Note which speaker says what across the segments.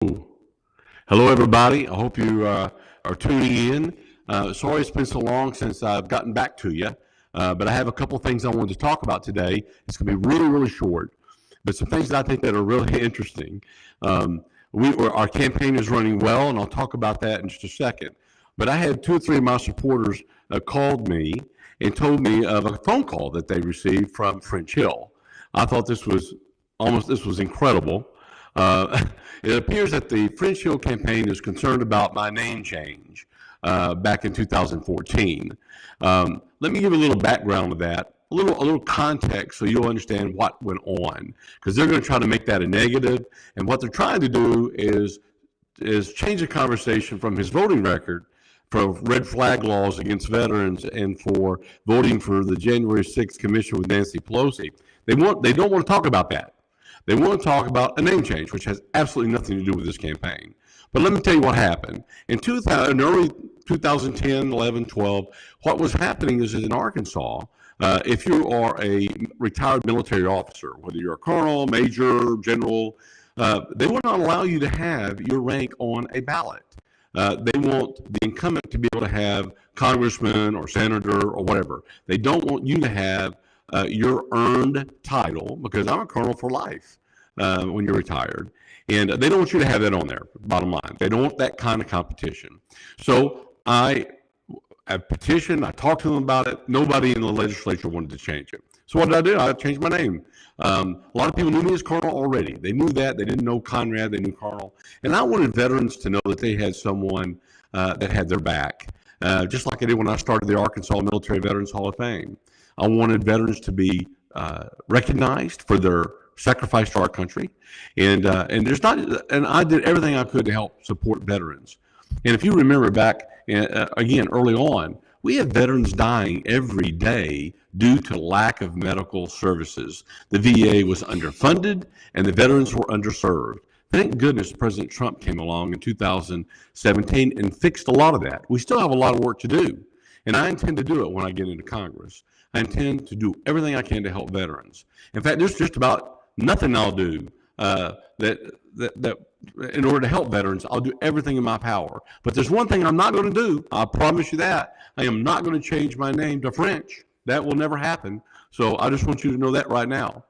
Speaker 1: Hello, everybody. I hope you are tuning in. Sorry it's been so long since I've gotten back to you, but I have a couple things I wanted to talk about today. It's going to be really, really short, but some things that I think that are really interesting. Our campaign is running well, and I'll talk about that in just a second. But I had 2 or 3 of my supporters called me and told me of a phone call that they received from French Hill. I thought this was incredible. It appears that the French Hill campaign is concerned about my name change back in 2014. Let me give a little background to that, a little context, so you'll understand what went on, because they're going to try to make that a negative, and what they're trying to do is change the conversation from his voting record for red flag laws against veterans and for voting for the January 6th commission with Nancy Pelosi. They don't want to talk about that. They want to talk about a name change, which has absolutely nothing to do with this campaign. But let me tell you what happened. In early 2010, 11, 12, what was happening is in Arkansas, if you are a retired military officer, whether you're a colonel, major, general, they will not allow you to have your rank on a ballot. They want the incumbent to be able to have congressman or senator or whatever. They don't want you to have your earned title, because I'm a colonel for life when you're retired. And they don't want you to have that on there, bottom line. They don't want that kind of competition. So I petitioned, I talked to them about it. Nobody in the legislature wanted to change it. So what did I do? I changed my name. A lot of people knew me as Colonel already. They knew that. They didn't know Conrad. They knew Colonel. And I wanted veterans to know that they had someone that had their back, just like I did when I started the Arkansas Military Veterans Hall of Fame. I wanted veterans to be recognized for their sacrifice to our country, and I did everything I could to help support veterans. And if you remember back again early on, we have veterans dying every day due to lack of medical services. The VA was underfunded, and the veterans were underserved. Thank goodness President Trump came along in 2017 and fixed a lot of that. We still have a lot of work to do, and I intend to do it when I get into Congress. I intend to do everything I can to help veterans. In fact, there's just about nothing I'll do that in order to help veterans. I'll do everything in my power. But there's one thing I'm not going to do. I promise you that. I am not going to change my name to French. That will never happen. So I just want you to know that right now.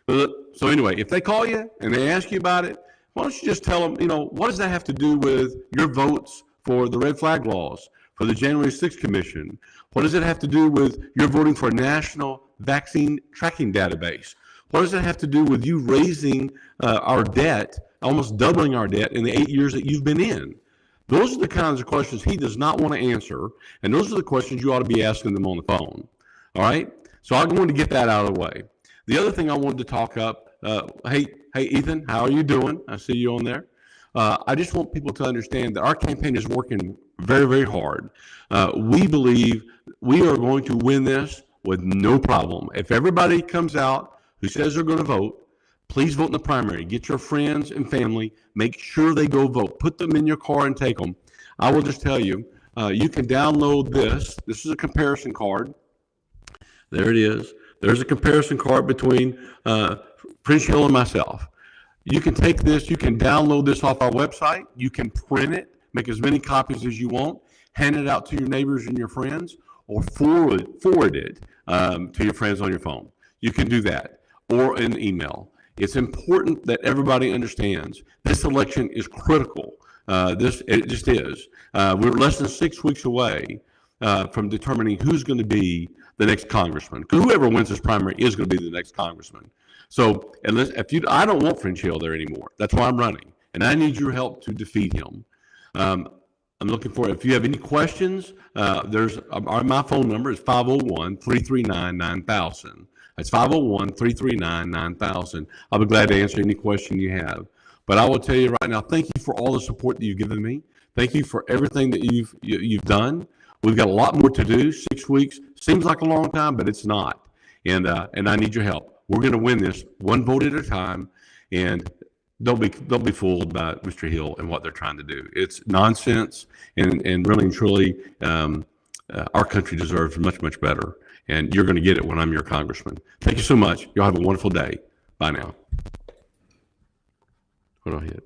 Speaker 1: So anyway, if they call you and they ask you about it, why don't you just tell them, what does that have to do with your votes for the red flag laws, for the January 6th commission? What does it have to do with your voting for a national vaccine tracking database? What does it have to do with you raising our debt, almost doubling our debt in the 8 years that you've been in? Those are the kinds of questions he does not want to answer, and those are the questions you ought to be asking them on the phone. All right? So I'm going to get that out of the way. The other thing I wanted to talk up, hey Ethan, how are you doing? I see you on there. I just want people to understand that our campaign is working very, very hard. We believe we are going to win this with no problem. If everybody comes out who says they're going to vote, please vote in the primary. Get your friends and family. Make sure they go vote. Put them in your car and take them. I will just tell you, you can download this. This is a comparison card. There it is. There's a comparison card between Prince Hill and myself. You can take this. You can download this off our website. You can print it, make as many copies as you want, hand it out to your neighbors and your friends, or forward it to your friends on your phone. You can do that, or an email. It's important that everybody understands this election is critical. It just is. We're less than 6 weeks away from determining who's going to be the next congressman. Whoever wins this primary is going to be the next congressman. So I don't want French Hill there anymore. That's why I'm running, and I need your help to defeat him. I'm looking for, if you have any questions, my phone number is 501-339-9000. That's 501-339-9000. I'll be glad to answer any question you have. But I will tell you right now, thank you for all the support that you've given me. Thank you for everything that you've done. We've got a lot more to do. 6 weeks seems like a long time, but it's not. And I need your help. We're going to win this one vote at a time, and don't be fooled by Mr. Hill and what they're trying to do. It's nonsense, and really and truly, our country deserves much, much better. And you're going to get it when I'm your congressman. Thank you so much. Y'all have a wonderful day. Bye now. What do I hit?